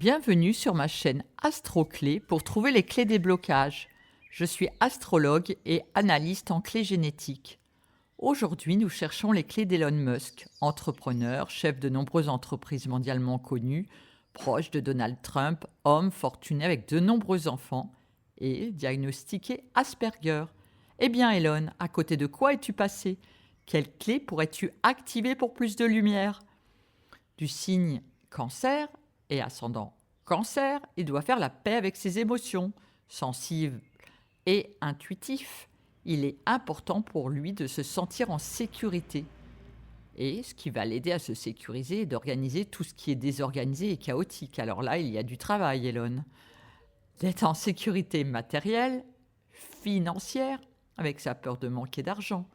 Bienvenue sur ma chaîne AstroClé pour trouver les clés des blocages. Je suis astrologue et analyste en clés génétiques. Aujourd'hui, nous cherchons les clés d'Elon Musk, entrepreneur, chef de nombreuses entreprises mondialement connues, proche de Donald Trump, homme fortuné avec de nombreux enfants et diagnostiqué Asperger. Eh bien Elon, à côté de quoi es-tu passé? Quelle clé pourrais-tu activer pour plus de lumière? Du signe Cancer et ascendant Cancer, il doit faire la paix avec ses émotions, sensible et intuitif. Il est important pour lui de se sentir en sécurité. Et ce qui va l'aider à se sécuriser et d'organiser tout ce qui est désorganisé et chaotique. Alors là, il y a du travail, Elon. D'être en sécurité matérielle, financière, avec sa peur de manquer d'argent.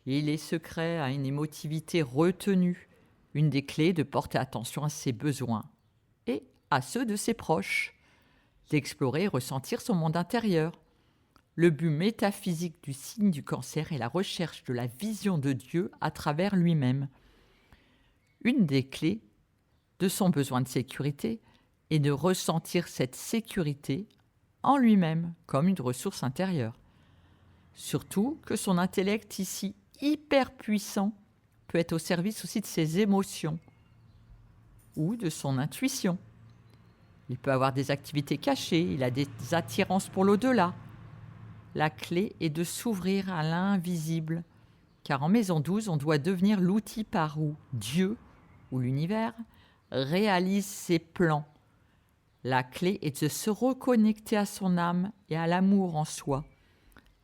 Il est secret à une émotivité retenue, une des clés de porter attention à ses besoins et à ceux de ses proches, d'explorer et ressentir son monde intérieur. Le but métaphysique du signe du Cancer est la recherche de la vision de Dieu à travers lui-même. Une des clés de son besoin de sécurité est de ressentir cette sécurité en lui-même comme une ressource intérieure. Surtout que son intellect ici hyper puissant peut être au service aussi de ses émotions ou de son intuition. Il peut avoir des activités cachées, il a des attirances pour l'au-delà. La clé est de s'ouvrir à l'invisible, car en maison 12, on doit devenir l'outil par où Dieu, ou l'univers, réalise ses plans. La clé est de se reconnecter à son âme et à l'amour en soi.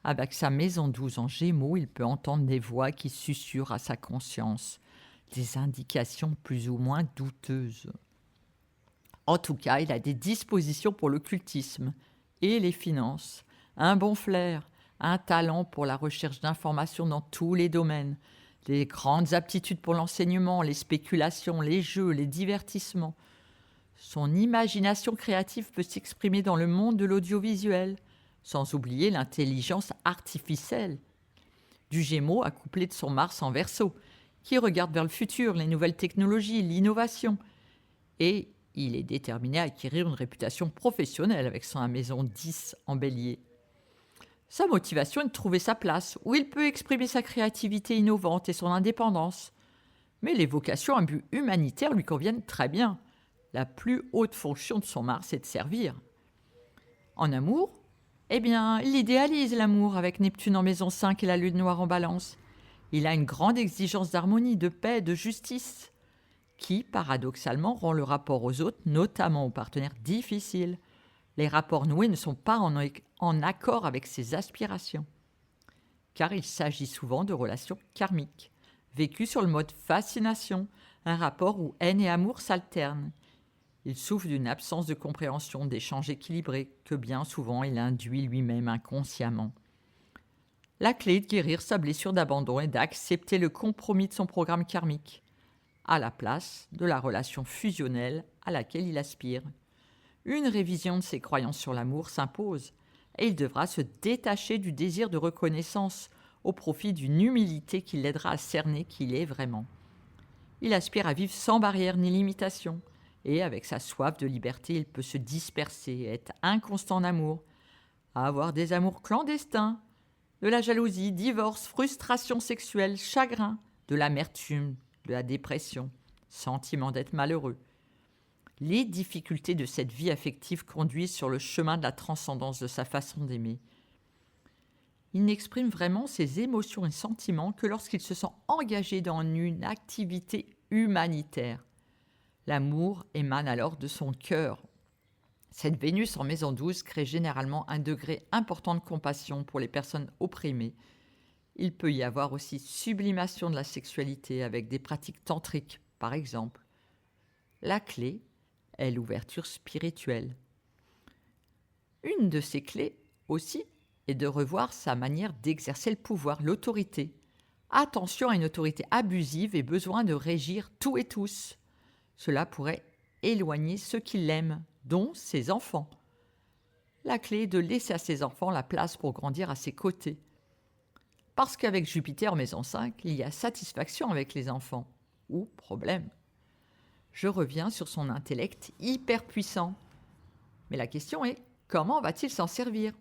Avec sa maison 12 en Gémeaux, il peut entendre des voix qui susurrent à sa conscience, des indications plus ou moins douteuses. En tout cas, il a des dispositions pour l'occultisme et les finances, un bon flair, un talent pour la recherche d'informations dans tous les domaines, des grandes aptitudes pour l'enseignement, les spéculations, les jeux, les divertissements. Son imagination créative peut s'exprimer dans le monde de l'audiovisuel, sans oublier l'intelligence artificielle du Gémeaux accouplé de son Mars en Verseau, qui regarde vers le futur, les nouvelles technologies, l'innovation. Et il est déterminé à acquérir une réputation professionnelle avec sa maison 10 en Bélier. Sa motivation est de trouver sa place, où il peut exprimer sa créativité innovante et son indépendance. Mais les vocations à but humanitaire lui conviennent très bien. La plus haute fonction de son Mars est de servir. En amour, eh bien, il idéalise l'amour avec Neptune en maison 5 et la lune noire en balance. Il a une grande exigence d'harmonie, de paix, de justice, qui, paradoxalement, rend le rapport aux autres, notamment aux partenaires, difficile. Les rapports noués ne sont pas en accord avec ses aspirations, car il s'agit souvent de relations karmiques, vécues sur le mode fascination, un rapport où haine et amour s'alternent. Il souffre d'une absence de compréhension, d'échanges équilibrés, que bien souvent il induit lui-même inconsciemment. La clé de guérir sa blessure d'abandon est d'accepter le compromis de son programme karmique, à la place de la relation fusionnelle à laquelle il aspire. Une révision de ses croyances sur l'amour s'impose, et il devra se détacher du désir de reconnaissance au profit d'une humilité qui l'aidera à cerner qui il est vraiment. Il aspire à vivre sans barrière ni limitation, et avec sa soif de liberté, il peut se disperser, être inconstant en amour, avoir des amours clandestins, de la jalousie, divorce, frustration sexuelle, chagrin, de l'amertume, de la dépression, sentiment d'être malheureux. Les difficultés de cette vie affective conduisent sur le chemin de la transcendance de sa façon d'aimer. Il n'exprime vraiment ses émotions et sentiments que lorsqu'il se sent engagé dans une activité humanitaire. L'amour émane alors de son cœur. Cette Vénus en maison 12 crée généralement un degré important de compassion pour les personnes opprimées. Il peut y avoir aussi sublimation de la sexualité avec des pratiques tantriques, par exemple. La clé est l'ouverture spirituelle. Une de ces clés aussi est de revoir sa manière d'exercer le pouvoir, l'autorité. Attention à une autorité abusive et besoin de régir tout et tous. Cela pourrait éloigner ceux qui l'aiment, dont ses enfants. La clé est de laisser à ses enfants la place pour grandir à ses côtés. Parce qu'avec Jupiter en maison 5, il y a satisfaction avec les enfants, ou problème. Je reviens sur son intellect hyper puissant. Mais la question est, comment va-t-il s'en servir?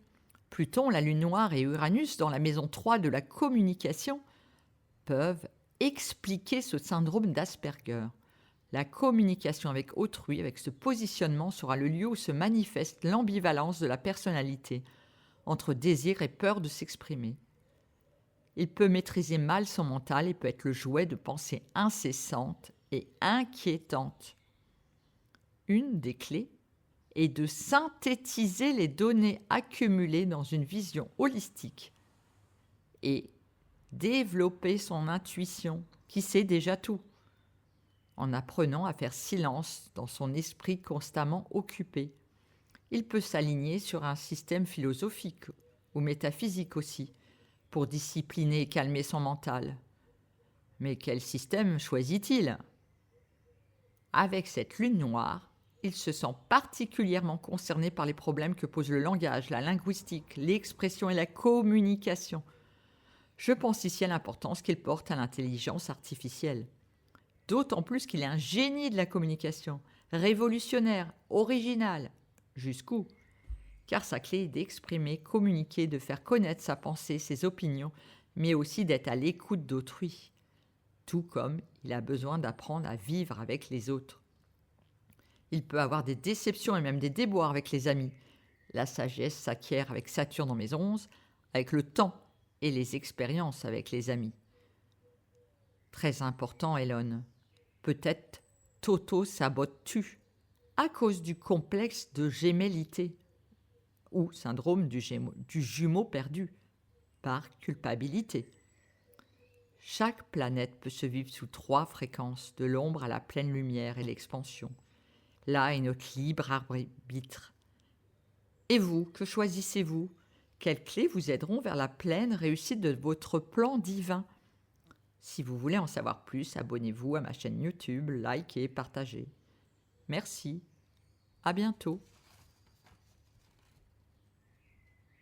Pluton, la Lune noire et Uranus, dans la maison 3 de la communication, peuvent expliquer ce syndrome d'Asperger. La communication avec autrui, avec ce positionnement, sera le lieu où se manifeste l'ambivalence de la personnalité, entre désir et peur de s'exprimer. Il peut maîtriser mal son mental et peut être le jouet de pensées incessantes et inquiétantes. Une des clés est de synthétiser les données accumulées dans une vision holistique et développer son intuition, qui sait déjà tout, en apprenant à faire silence dans son esprit constamment occupé. Il peut s'aligner sur un système philosophique ou métaphysique aussi, pour discipliner et calmer son mental. Mais quel système choisit-il? Avec cette lune noire, il se sent particulièrement concerné par les problèmes que pose le langage, la linguistique, l'expression et la communication. Je pense ici à l'importance qu'il porte à l'intelligence artificielle. D'autant plus qu'il est un génie de la communication, révolutionnaire, original. Jusqu'où? Car sa clé est d'exprimer, communiquer, de faire connaître sa pensée, ses opinions, mais aussi d'être à l'écoute d'autrui. Tout comme il a besoin d'apprendre à vivre avec les autres. Il peut avoir des déceptions et même des déboires avec les amis. La sagesse s'acquiert avec Saturne en maison 11, avec le temps et les expériences avec les amis. Très important, Elon. Peut-être t'auto-sabotes-tu à cause du complexe de gémellité ou syndrome du jumeau perdu par culpabilité. Chaque planète peut se vivre sous 3 fréquences, de l'ombre à la pleine lumière et l'expansion. Là est notre libre arbitre. Et vous, que choisissez-vous? Quelles clés vous aideront vers la pleine réussite de votre plan divin? Si vous voulez en savoir plus, abonnez-vous à ma chaîne YouTube, likez et partagez. Merci. À bientôt.